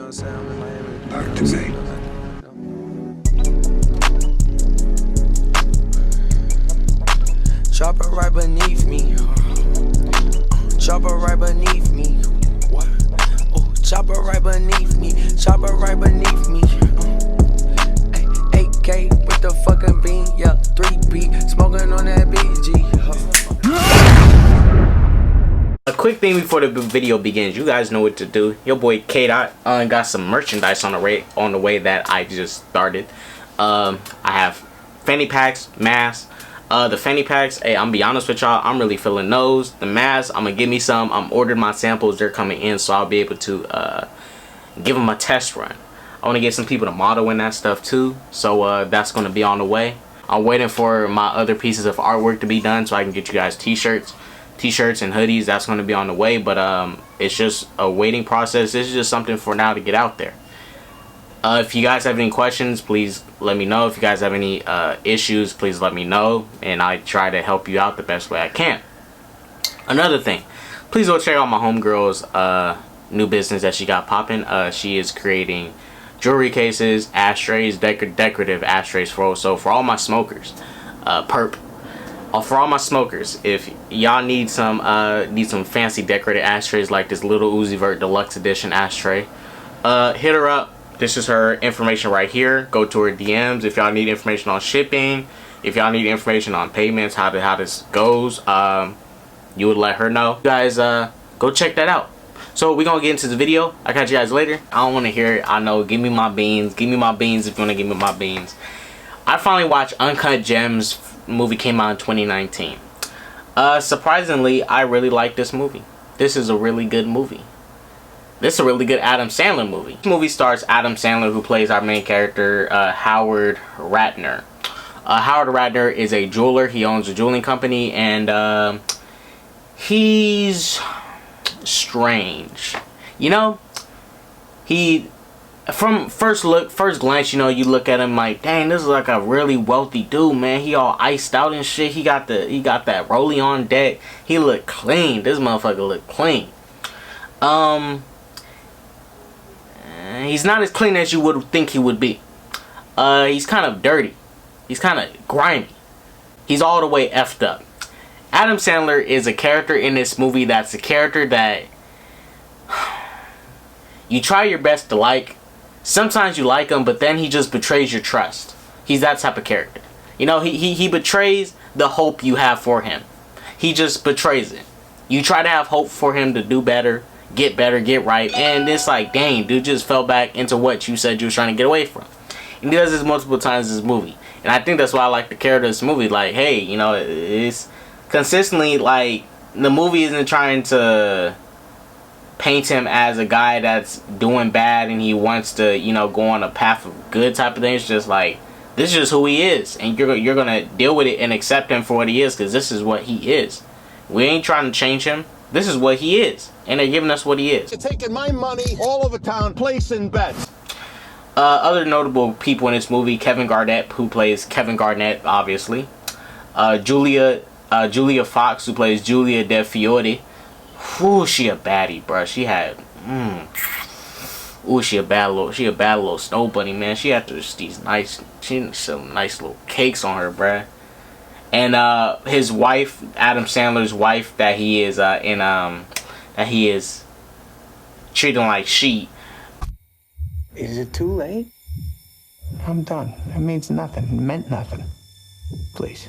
Back to me. Chopper right beneath me. Chopper right beneath me. What? Oh, chopper right beneath me. Chopper right beneath me. 8K with the fucking bean. Yeah, 3B smoking on that BG. A quick thing before the video begins, you guys know what to do. Your boy K-Dot got some merchandise on the way that I just started. I have fanny packs, masks. The fanny packs, hey, I'm gonna be honest with y'all, I'm really feeling those. The masks, I'm gonna give me some. I'm ordering my samples, they're coming in, so I'll be able to give them a test run. I want to get some people to model in that stuff too, so that's gonna be on the way. I'm waiting for my other pieces of artwork to be done so I can get you guys t-shirts and hoodies. That's going to be on the way, but it's just a waiting process. This is just something for now to get out there. If you guys have any questions, please let me know. If you guys have any issues, please let me know, and I try to help you out the best way I can. Another thing, please go check out my homegirl's new business that she got popping. She is creating jewelry cases, ashtrays, decorative ashtrays for all my smokers, for all my smokers. If y'all need some fancy decorated ashtrays like this little Uzi Vert Deluxe Edition ashtray, hit her up. This is her information right here. Go to her DMs if y'all need information on shipping, if y'all need information on payments, how this goes. You would let her know. You guys, go check that out. So we're gonna get into the video. I'll catch you guys later. I don't want to hear it. I know. Give me my beans. Give me my beans if you want to give me my beans. I finally watched Uncut Gems. Movie came out in 2019. Surprisingly, I really like this movie. This is a really good movie. This is a really good Adam Sandler movie. This movie stars Adam Sandler, who plays our main character, Howard Ratner. Howard Ratner is a jeweler. He owns a jewelry company, and he's strange. You know, from first glance, you know, you look at him like, dang, this is like a really wealthy dude, man. He all iced out and shit. He got that rollie on deck. He look clean. This motherfucker look clean. He's not as clean as you would think he would be. He's kind of dirty. He's kind of grimy. He's all the way effed up. Adam Sandler is a character in this movie that's a character that you try your best to like. Sometimes you like him, but then he just betrays your trust. He's that type of character. You know, he betrays the hope you have for him. He just betrays it. You try to have hope for him to do better, get right, and it's like, dang, dude just fell back into what you said you were trying to get away from. And he does this multiple times in this movie. And I think that's why I like the character of this movie. Like, hey, you know, it's consistently, like, the movie isn't trying to paint him as a guy that's doing bad and he wants to, you know, go on a path of good type of thing. It's just like, this is just who he is, and you're gonna deal with it and accept him for what he is, because this is what he is. We ain't trying to change him. This is what he is, and they're giving us what he is. You're taking my money all over town, placing bets. Other notable people in this movie: Kevin Garnett, who plays Kevin Garnett, obviously. Julia Fox, who plays Julia De Fiore. Ooh, she a baddie, bruh. She had, ooh, she a bad little snow bunny, man. She had some nice little cakes on her, bruh. And his wife, Adam Sandler's wife, that he is treating like she. Is it too late? I'm done. It means nothing. It meant nothing. Please.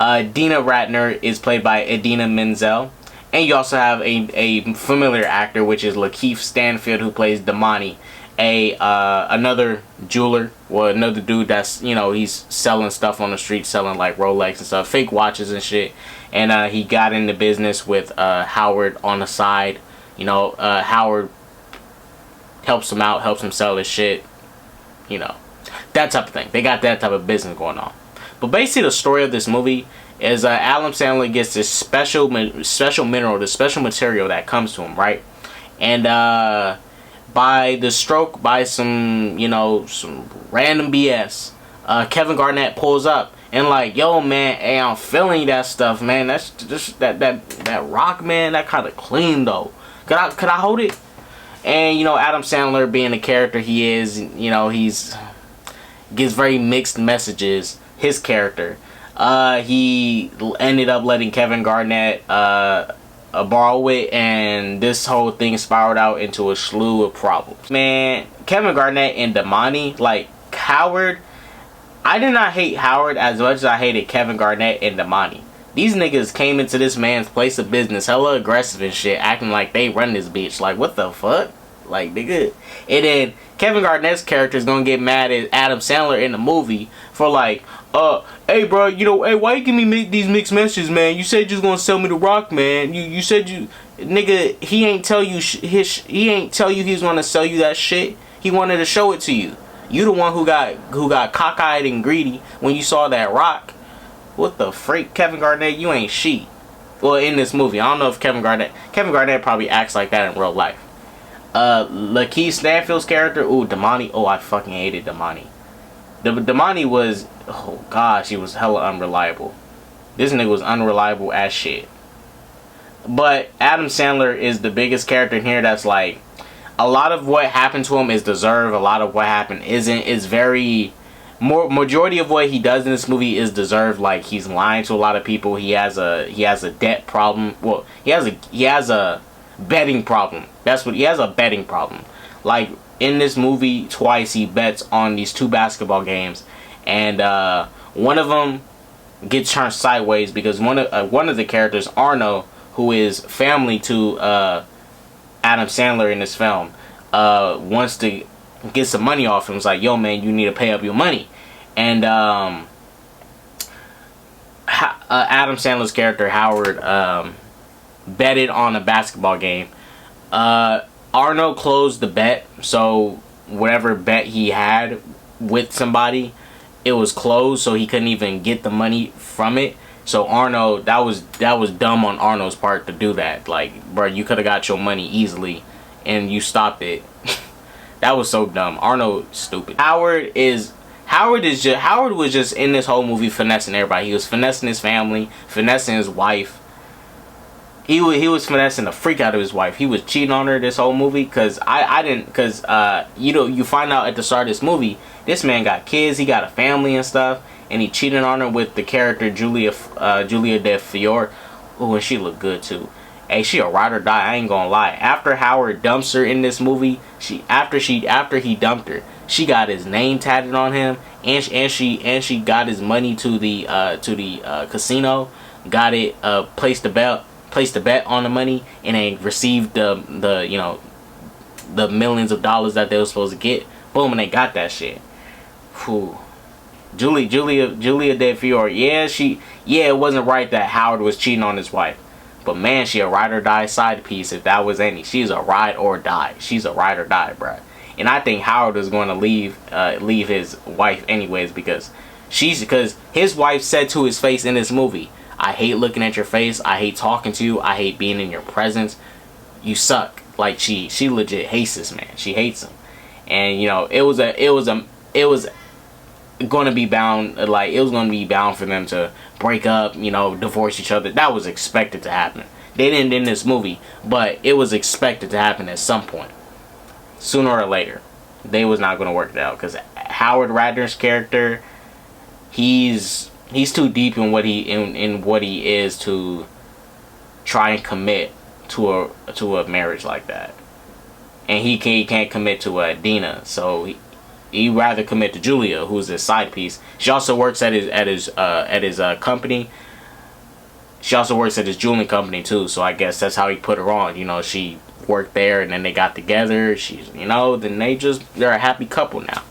Dina Ratner is played by Idina Menzel. And you also have a familiar actor, which is Lakeith Stanfield, who plays Damani, another jeweler, well, another dude that's, you know, he's selling stuff on the street, selling like Rolex and stuff, fake watches and shit. And he got into business with Howard on the side. You know, Howard helps him out, helps him sell his shit. You know, that type of thing. They got that type of business going on. But basically, the story of this some is Adam Sandler gets this special mineral, this special material that comes to him, right? And by some, you know, some random BS, Kevin Garnett pulls up and like, yo, man, hey, I'm feeling that stuff, man. That's just that rock, man. That kind of clean though. Could I hold it? And you know, Adam Sandler being the character he is, you know, he's gives very mixed messages. His character, he ended up letting Kevin Garnett borrow it, and this whole thing spiraled out into a slew of problems. Man, Kevin Garnett and Damani, like Howard, I did not hate Howard as much as I hated Kevin Garnett and Damani. These niggas came into this man's place of business hella aggressive and shit, acting like they run this bitch. Like, what the fuck? Like, nigga. And then Kevin Garnett's character is gonna get mad at Adam Sandler in the movie for like, hey bro, you know, hey, why you give me these mixed messages, man? You said you was gonna sell me the rock, man. You said you, nigga, he ain't tell you he ain't tell you he was gonna sell you that shit. He wanted to show it to you. You the one who got cockeyed and greedy when you saw that rock. What the freak, Kevin Garnett? You ain't shit. Well, in this movie, I don't know if Kevin Garnett probably acts like that in real life. Lakeith Stanfield's character, ooh, Damani. Oh, I fucking hated Damani. Damani was, oh gosh, he was hella unreliable. This nigga was unreliable as shit. But Adam Sandler is the biggest character in here that's like, a lot of what happened to him is deserved. A lot of what happened isn't. It's very, majority of what he does in this movie is deserved. Like, he's lying to a lot of people. He has a debt problem. Well, he has a betting problem. That's what he has, a betting problem. Like, in this movie, twice he bets on these 2 basketball games, and one of them gets turned sideways because one of the characters, Arno, who is family to Adam Sandler in this film, wants to get some money off him. It's like, yo man, you need to pay up your money. And Adam Sandler's character, Howard, betted on a basketball game. Arno closed the bet, so whatever bet he had with somebody, it was closed, so he couldn't even get the money from it. So Arno, that was dumb on Arno's part to do that. Like, bro, you could have got your money easily, and you stopped it. That was so dumb. Arno, stupid. Howard was just in this whole movie finessing everybody. He was finessing his family, finessing his wife. He was finessing the freak out of his wife. He was cheating on her this whole movie, because you know, you find out at the start of this movie, this man got kids, he got a family and stuff, and he cheated on her with the character Julia De Fiore. Ooh, and she looked good too. Hey, she a ride or die, I ain't gonna lie. After Howard dumps her in this movie, after he dumped her, she got his name tatted on him, and she got his money to the casino, got it, placed a bet on the money, and they received the you know, the millions of dollars that they were supposed to get. Boom, and they got that shit. Whew. Julia De Fiore, yeah, it wasn't right that Howard was cheating on his wife, but man, she a ride or die side piece if that was any. She's a ride or die. She's a ride or die, bruh. And I think Howard is going to leave his wife anyways, because his wife said to his face in this movie, I hate looking at your face, I hate talking to you, I hate being in your presence, you suck. Like, she legit hates this man. She hates him. And you know, it was going to be bound, like, it was going to be bound for them to break up, you know, divorce each other. That was expected to happen. They didn't in this movie, but it was expected to happen at some point, sooner or later. They was not going to work it out, because Howard Ratner's character, he's too deep in what he is to try and commit to a marriage like that, and he can't commit to Dina, so he rather commit to Julia, who's his side piece. She also works at his company. She also works at his jewelry company too, so I guess that's how he put her on. You know, she worked there, and then they got together. She's, you know, then they're a happy couple now.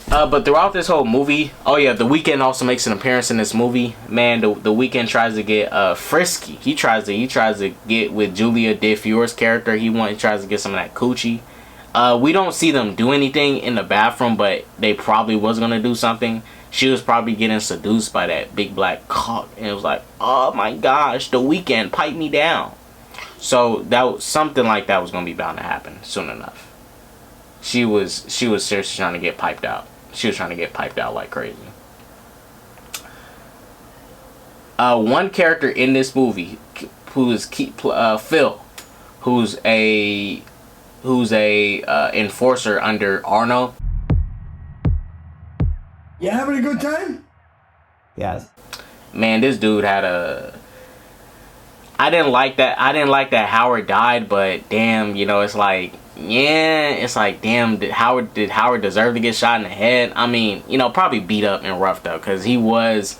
But throughout this whole movie, oh yeah, The Weeknd also makes an appearance in this movie. Man, the Weeknd tries to get frisky. He tries to get with Julia De Fiore's character. He tries to get some of that coochie. We don't see them do anything in the bathroom, but they probably was gonna do something. She was probably getting seduced by that big black cock, and it was like, oh my gosh, The Weeknd, pipe me down. So something like that was gonna be bound to happen soon enough. She was seriously trying to get piped out. She was trying to get piped out like crazy. One character in this movie, who is Phil, who's a enforcer under Arno. You having a good time? Yes. Man, this dude had a... I didn't like that Howard died, but damn, you know, it's like, yeah, it's like, damn, did Howard deserve to get shot in the head? I mean, you know, probably beat up and roughed up, because he was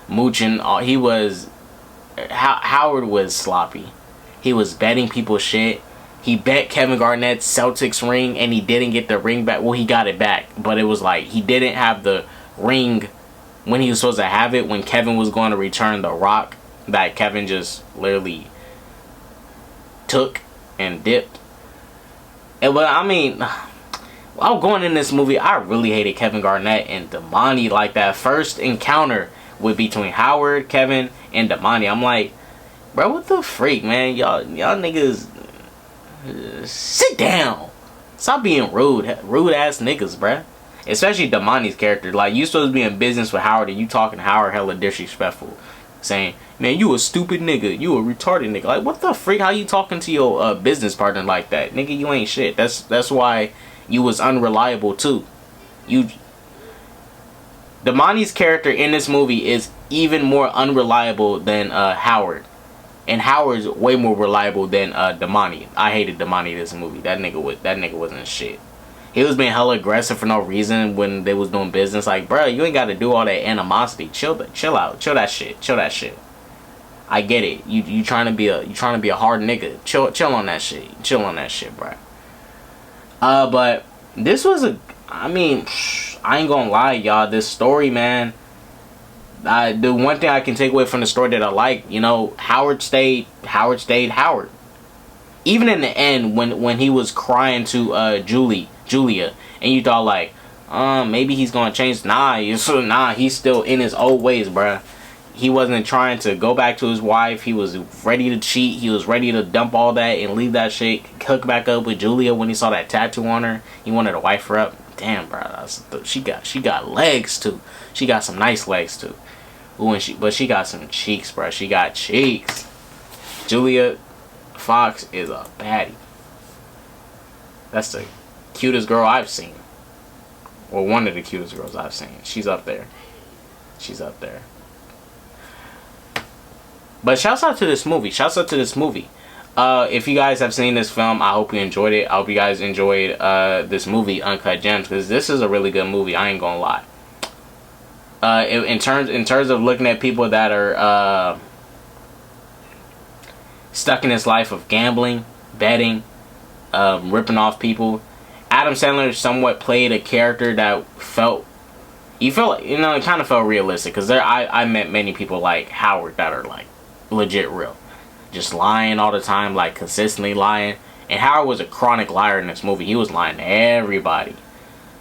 mooching. Howard was sloppy. He was betting people shit. He bet Kevin Garnett's Celtics ring, and he didn't get the ring back. Well, he got it back, but it was like he didn't have the ring when he was supposed to have it, when Kevin was going to return the rock that Kevin just literally took and dipped. And but I mean, while going in this movie, I really hated Kevin Garnett and Damani. Like that first encounter with between Howard, Kevin, and Damani, I'm like, bro, what the freak, man? Y'all niggas, sit down. Stop being rude ass niggas, bruh. Especially Damani's character. Like, you supposed to be in business with Howard, and you talking to Howard hella disrespectful, saying, man, you a stupid nigga, you a retarded nigga. Like, what the freak? How you talking to your business partner like that? Nigga, you ain't shit. That's why you was unreliable too. Damani's character in this movie is even more unreliable than Howard. And Howard's way more reliable than Damani. I hated Damani in this movie. That nigga wasn't shit. He was being hella aggressive for no reason when they was doing business. Like, bro, you ain't got to do all that animosity. Chill out. Chill that shit. I get it. You trying to be a hard nigga. Chill on that shit. Chill on that shit, bro. But this was I mean, I ain't gonna lie, y'all. This story, man. The one thing I can take away from the story that I like, you know, Howard stayed Howard. Even in the end, when he was crying to Julia, and you thought like, maybe he's gonna change. Nah, he's still in his old ways, bruh. He wasn't trying to go back to his wife. He was ready to cheat. He was ready to dump all that and leave that shit, hook back up with Julia when he saw that tattoo on her. He wanted to wife her up. Damn, bro, she got legs too. She got some nice legs too. Ooh, but she got some cheeks, bro. She got cheeks. Julia Fox is a baddie. That's the cutest girl I've seen. Or one of the cutest girls I've seen. She's up there. But shouts out to this movie. If you guys have seen this film, I hope you enjoyed it. I hope you guys enjoyed this movie, Uncut Gems, because this is a really good movie. I ain't gonna lie. In terms of looking at people that are stuck in this life of gambling, betting, ripping off people, Adam Sandler somewhat played a character that it kind of felt realistic, because I met many people like Howard that are like legit real, just lying all the time, like consistently lying. And Howard was a chronic liar in this movie. He was lying to everybody.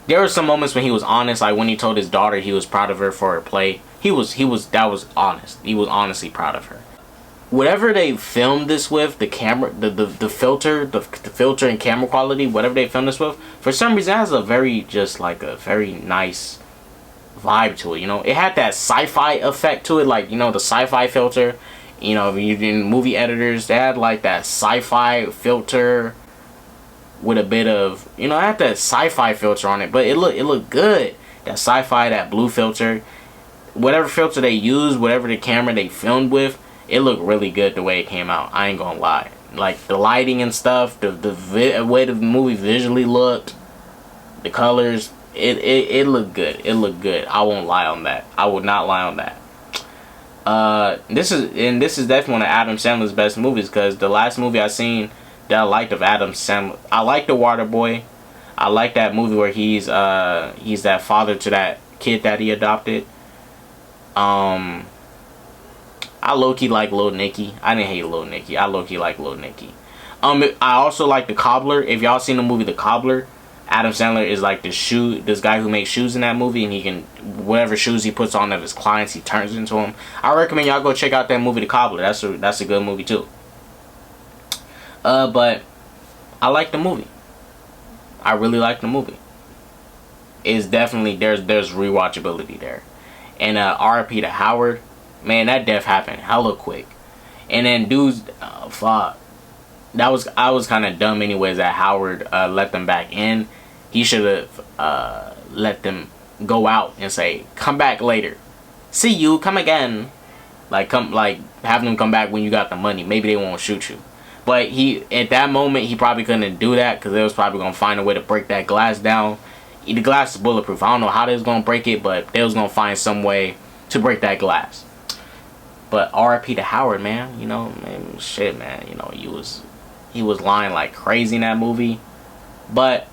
There were some moments when he was honest, like when he told his daughter he was proud of her for her play. That was honest. He was honestly proud of her. Whatever they filmed this with, the camera, the filter and camera quality, whatever they filmed this with, for some reason it has a very nice vibe to it. You know, it had that sci-fi effect to it, like, you know, the sci-fi filter. You know, if you're in movie editors, they had like that sci-fi filter with a bit of, you know, it had that sci-fi filter on it, but it looked good. That sci-fi, that blue filter, whatever filter they used, whatever the camera they filmed with, it looked really good the way it came out. I ain't gonna lie. Like the lighting and stuff, the way the movie visually looked, the colors, it looked good. It looked good. I won't lie on that. I would not lie on that. This is definitely one of Adam Sandler's best movies, because the last movie I seen that I liked of Adam Sandler, I like The Waterboy. I like that movie where he's that father to that kid that he adopted. I low-key like Lil Nicky. I didn't hate Lil Nicky. I low-key like Lil Nicky. I also like The Cobbler. If y'all seen the movie The Cobbler, Adam Sandler is like this guy who makes shoes in that movie, and he can, whatever shoes he puts on of his clients, he turns into them. I recommend y'all go check out that movie The Cobbler. That's a good movie too. But I like the movie. I really like the movie. It's definitely, there's rewatchability there. And RIP to Howard. Man, that death happened hella quick. And then dudes, fuck. I was kind of dumb anyways that Howard let them back in. He should have let them go out and say, come back later, see you, come again, like have them come back when you got the money. Maybe they won't shoot you. But at that moment he probably couldn't do that because they was probably gonna find a way to break that glass down. The glass is bulletproof. I don't know how they was gonna break it, but they was gonna find some way to break that glass. But R.I.P. to Howard, man. You know, man, shit, man. You know, he was lying like crazy in that movie. But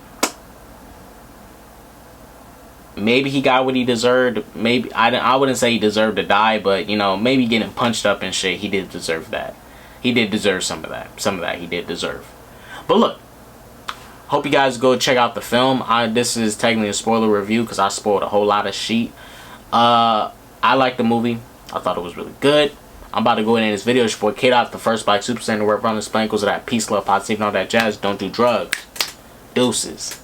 maybe he got what he deserved. Maybe I wouldn't say he deserved to die, but you know, maybe getting punched up and shit, he did deserve that. He did deserve some of that. Some of that he did deserve. But look, hope you guys go check out the film. This is technically a spoiler review because I spoiled a whole lot of shit. I like the movie. I thought it was really good. I'm about to go in this video. It's your boy K-Dot, the first Black Super Saiyan to work around the span. Goes to that peace, love, positivity, and all that jazz. Don't do drugs. Deuces.